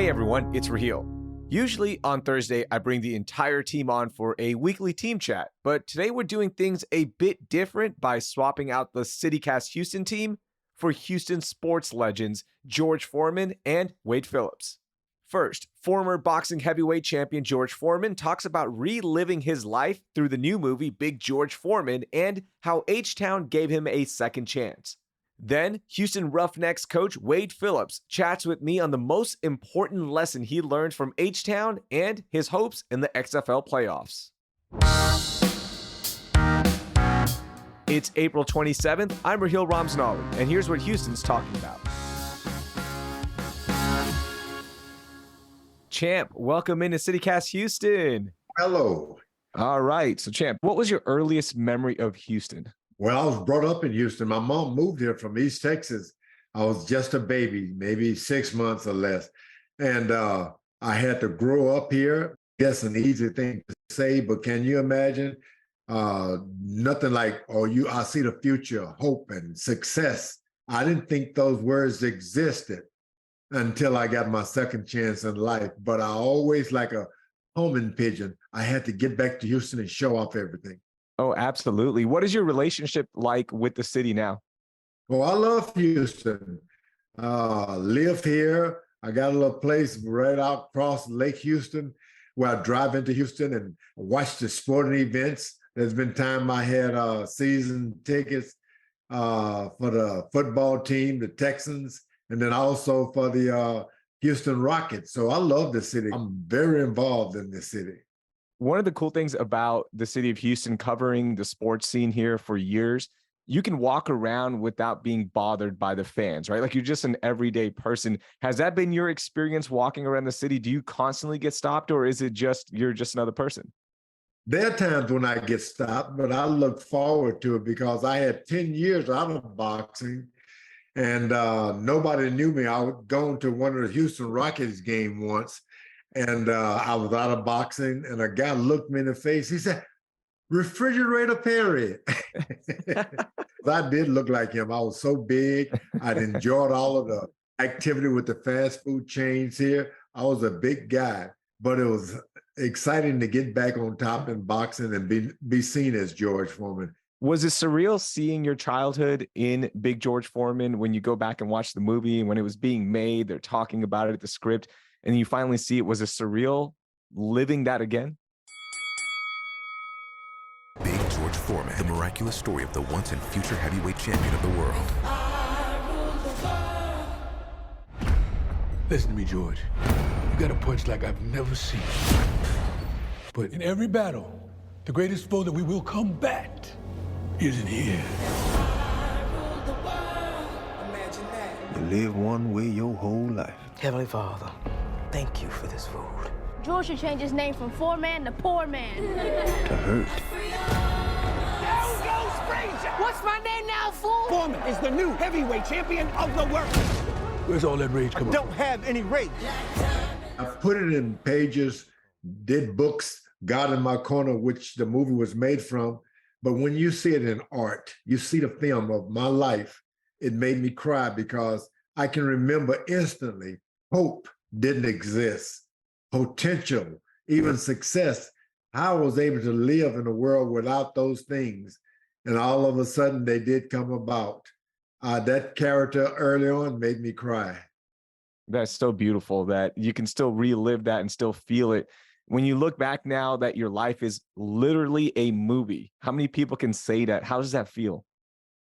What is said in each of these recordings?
Hey everyone, it's Raheel. Usually on Thursday, I bring the entire team on for a weekly team chat, but today we're doing things a bit different by swapping out the CityCast Houston team for Houston sports legends George Foreman and Wade Phillips. First, former boxing heavyweight champion George Foreman talks about reliving his life through the new movie Big George Foreman and how H-Town gave him a second chance. Then, Houston Roughnecks coach Wade Phillips chats with me on the most important lesson he learned from H-Town and his hopes in the XFL playoffs. It's April 27th. I'm Raheel and here's what Houston's talking about. Champ, welcome into CityCast Houston. Hello. All right. So, Champ, what was your earliest memory of Houston? Well, I was brought up in Houston. My mom moved here from East Texas. I was just a baby, maybe 6 months or less. And I had to grow up here. That's an easy thing to say, but can you imagine? Nothing like, I see the future, hope and success. I didn't think those words existed until I got my second chance in life. But I always, like a homing pigeon, I had to get back to Houston and show off everything. Oh, absolutely. What is your relationship like with the city now? Oh, I love Houston. Live here. I got a little place right out across Lake Houston where I drive into Houston and watch the sporting events. There's been time I had season tickets for the football team, the Texans, and then also for the Houston Rockets. So I love the city. I'm very involved in this city. One of the cool things about the city of Houston, covering the sports scene here for years, you can walk around without being bothered by the fans, right? Like you're just an everyday person. Has that been your experience walking around the city? Do you constantly get stopped, or is it just you're just another person? There are times when I get stopped, but I look forward to it because I had 10 years out of boxing and nobody knew me. I was going to one of the Houston Rockets game once. And I was out of boxing, and a guy looked me in the face. He said, "Refrigerator Perry." I did look like him. I was so big. I'd enjoyed all of the activity with the fast food chains here. I was a big guy, but it was exciting to get back on top in boxing and be seen as George Foreman. Was it surreal seeing your childhood in Big George Foreman when you go back and watch the movie, when it was being made, they're talking about it, the script, and you finally see it? Was it surreal living that again? Big George Foreman, the miraculous story of the once and future heavyweight champion of the world. Listen to me, George. You got a punch like I've never seen. But in every battle, the greatest foe that we will combat isn't here. You live one way your whole life. Heavenly Father, thank you for this food. George should change his name from Four Man to Poor Man. To hurt. Down goes Frazier! What's my name now, fool? Foreman is the new heavyweight champion of the world. Where's all that rage coming from? Don't have any rage. I've put it in pages, did books, God in My Corner, which the movie was made from. But when you see it in art, you see the film of my life, it made me cry because I can remember instantly hope didn't exist, potential, even success. I was able to live in a world without those things. And all of a sudden they did come about. That character early on made me cry. That's so beautiful that you can still relive that and still feel it. When you look back now that your life is literally a movie, how many people can say that? How does that feel?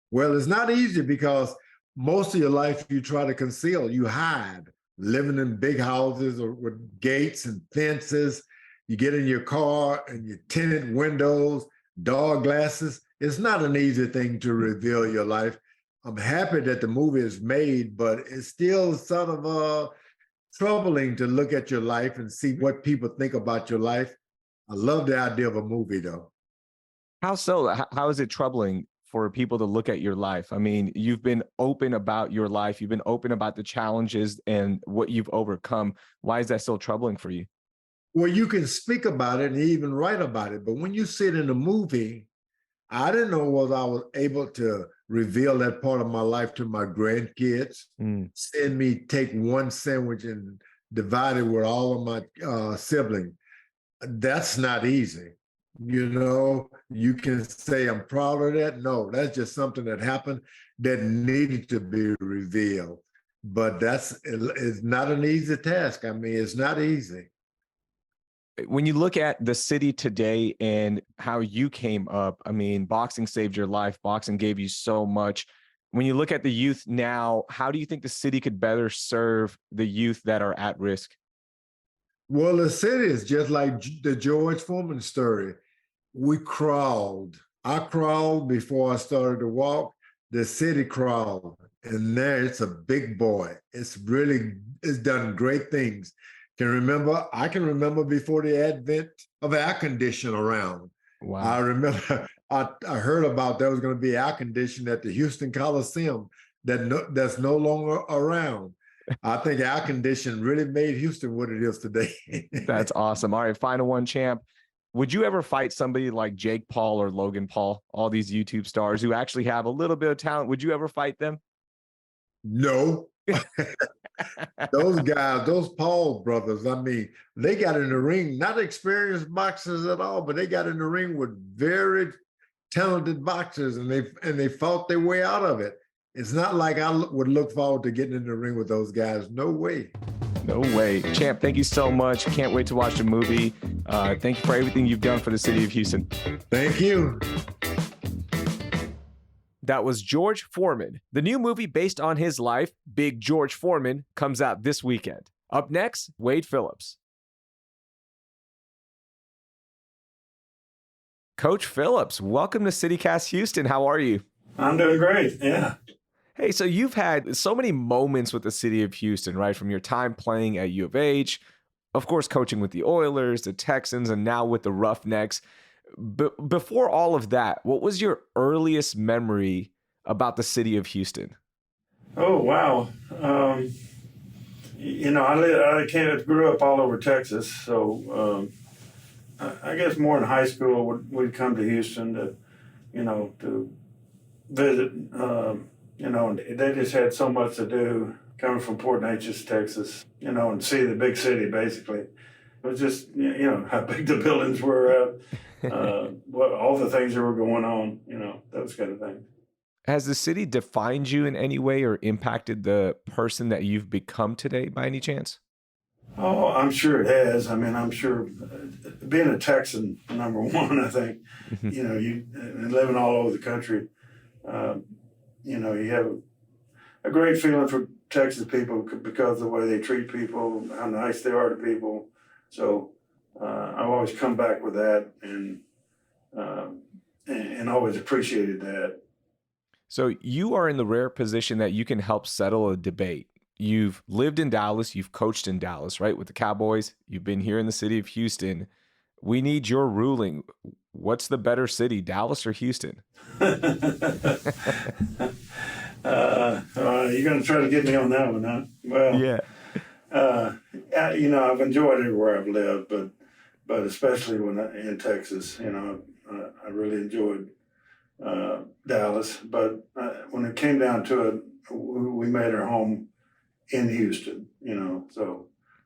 Well, it's not easy because most of your life you try to conceal, you hide, living in big houses or with gates and fences. You get in your car and your tinted windows, dog glasses. It's not an easy thing to reveal your life. I'm happy that the movie is made, but it's still sort of troubling to look at your life and see what people think about your life. I love the idea of a movie, though. How so? How is it troubling for people to look at your life? I mean, you've been open about your life. You've been open about the challenges and what you've overcome. Why is that so troubling for you? Well, you can speak about it and even write about it, but when you see it in a movie, I didn't know whether I was able to reveal that part of my life to my grandkids, send me take one sandwich and divided with all of my siblings. That's not easy. You know, you can say I'm proud of that. No, that's just something that happened that needed to be revealed. But it's not an easy task. I mean, it's not easy. When you look at the city today and how you came up, I mean, boxing saved your life. Boxing gave you so much. When you look at the youth now, how do you think the city could better serve the youth that are at risk? Well, the city is just like the George Foreman story. We crawled. I crawled before I started to walk. The city crawled. And there it's a big boy. It's done great things. I can remember before the advent of air conditioning around. Wow. I remember I heard about there was going to be air conditioning at the Houston Coliseum that's no longer around. I think air conditioning really made Houston what it is today. That's awesome. All right, final one, champ. Would you ever fight somebody like Jake Paul or Logan Paul, all these YouTube stars who actually have a little bit of talent? Would you ever fight them? No. Those guys, those Paul brothers, I mean, they got in the ring, not experienced boxers at all, but they got in the ring with very talented boxers, and they fought their way out of it. It's not like I would look forward to getting in the ring with those guys. No way. No way. Champ, thank you so much. Can't wait to watch the movie. Thank you for everything you've done for the city of Houston. Thank you. That was George Foreman. The new movie based on his life, Big George Foreman, comes out this weekend. Up next, Wade Phillips. Coach Phillips, welcome to CityCast Houston. How are you? I'm doing great. Yeah. Hey, so you've had so many moments with the city of Houston, right? From your time playing at U of H, of course, coaching with the Oilers, the Texans, and now with the Roughnecks. Before all of that, what was your earliest memory about the city of Houston? Oh, wow. I grew up all over Texas, so I guess more in high school we'd come to Houston to visit. And they just had so much to do coming from Port Neches, Texas, and see the big city, basically. It was just, how big the buildings were, all the things that were going on, those kind of things. Has the city defined you in any way or impacted the person that you've become today by any chance? Oh, I'm sure it has. I mean, I'm sure being a Texan, number one, I think, you and living all over the country, you have a great feeling for Texas people because of the way they treat people, how nice they are to people. So I've always come back with that and always appreciated that. So you are in the rare position that you can help settle a debate. You've lived in Dallas, you've coached in Dallas, right, with the Cowboys. You've been here in the city of Houston. We need your ruling. What's the better city, Dallas or Houston? You're going to try to get me on that one, huh? Well, yeah. I've enjoyed everywhere I've lived, but especially in Texas, I really enjoyed Dallas. But when it came down to it, we made our home in Houston, so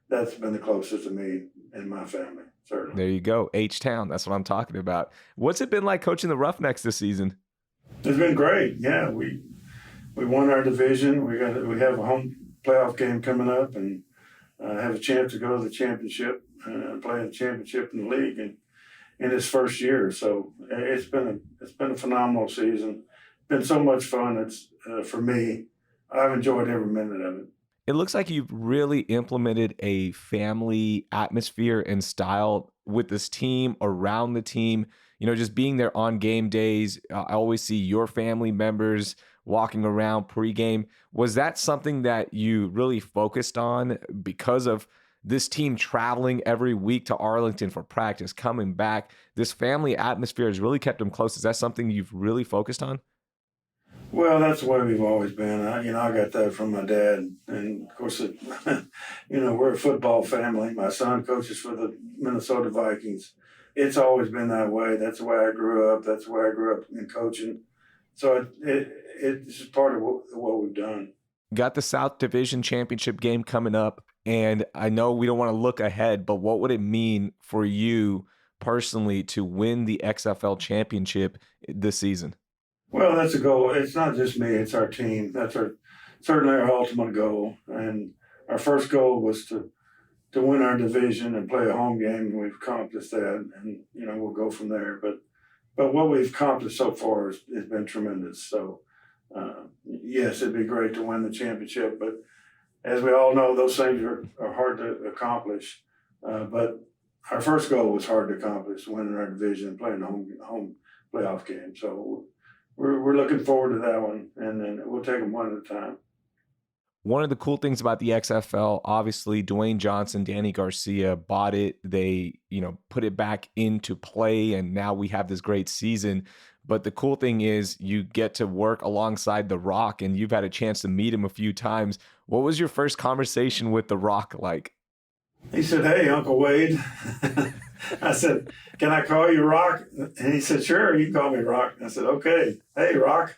that's been the closest to me and my family, certainly. There you go, H-Town. That's what I'm talking about. What's it been like coaching the Roughnecks this season? It's been great. Yeah, we won our division. We have a home playoff game coming up, and have a chance to go to the championship and play in the championship in the league in his first year. So it's been a phenomenal season. Been so much fun. It's for me. I've enjoyed every minute of it. It looks like you've really implemented a family atmosphere and style with this team, around the team, just being there on game days. I always see your family members walking around pregame. Was that something that you really focused on because of this team traveling every week to Arlington for practice, coming back? This family atmosphere has really kept them close. Is that something you've really focused on? Well, that's the way we've always been. I got that from my dad. And, of course, we're a football family. My son coaches for the Minnesota Vikings. It's always been that way. That's the way I grew up. That's the way I grew up in coaching. So it's just part of what we've done. Got the South Division Championship game coming up. And I know we don't want to look ahead, but what would it mean for you personally to win the XFL championship this season? Well, that's a goal. It's not just me; it's our team. Certainly our ultimate goal. And our first goal was to win our division and play a home game, and we've accomplished that. And we'll go from there. But what we've accomplished so far has been tremendous. So yes, it'd be great to win the championship, but as we all know, those things are hard to accomplish. But our first goal was hard to accomplish, winning our division and playing a home playoff game. So we're looking forward to that one, and then we'll take them one at a time. One of the cool things about the XFL, obviously, Dwayne Johnson, Danny Garcia bought it. They, put it back into play, and now we have this great season. But the cool thing is you get to work alongside The Rock, and you've had a chance to meet him a few times. What was your first conversation with The Rock like? He said, "Hey, Uncle Wade." I said, "Can I call you Rock?" And he said, "Sure, you can call me Rock." I said, "Okay. Hey, Rock."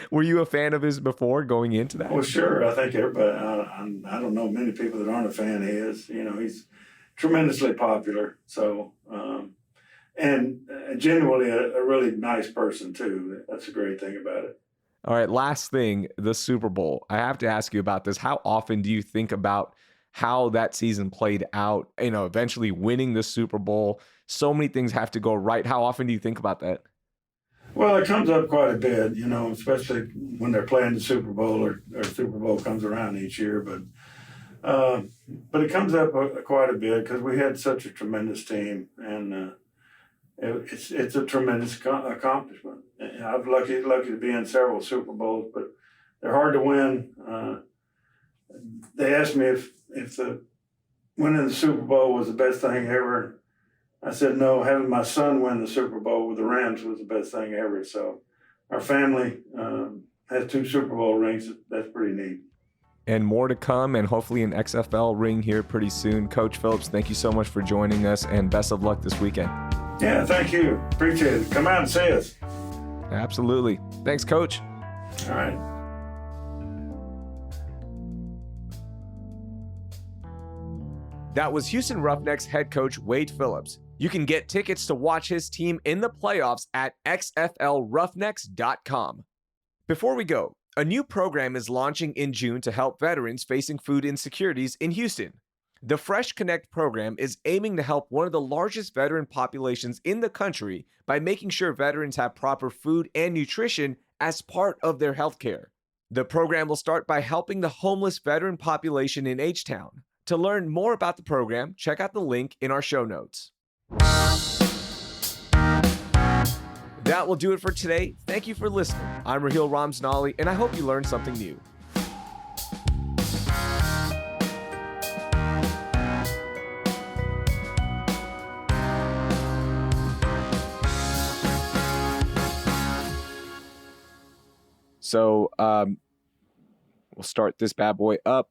Were you a fan of his before going into that? Well, sure. I think everybody, I don't know many people that aren't a fan of his. He's tremendously popular. So, and genuinely a really nice person, too. That's a great thing about it. All right, last thing, the Super Bowl. I have to ask you about this. How often do you think about how that season played out, eventually winning the Super Bowl? So many things have to go right. How often do you think about that? Well, it comes up quite a bit, especially when they're playing the Super Bowl or Super Bowl comes around each year. But it comes up quite a bit because we had such a tremendous team, and it's a tremendous accomplishment. I'm lucky to be in several Super Bowls, but they're hard to win. They asked me if the winning the Super Bowl was the best thing ever. I said, no, having my son win the Super Bowl with the Rams was the best thing ever. So our family has 2 Super Bowl rings. That's pretty neat. And more to come, and hopefully an XFL ring here pretty soon. Coach Phillips, thank you so much for joining us, and best of luck this weekend. Yeah, thank you. Appreciate it. Come out and see us. Absolutely. Thanks, Coach. All right. That was Houston Roughnecks head coach Wade Phillips. You can get tickets to watch his team in the playoffs at xflroughnecks.com. Before we go, a new program is launching in June to help veterans facing food insecurities in Houston. The Fresh Connect program is aiming to help one of the largest veteran populations in the country by making sure veterans have proper food and nutrition as part of their health care. The program will start by helping the homeless veteran population in H-Town. To learn more about the program, check out the link in our show notes. That will do it for today. Thank you for listening. I'm Raheel Ramznali, and I hope you learned something new. So we'll start this bad boy up.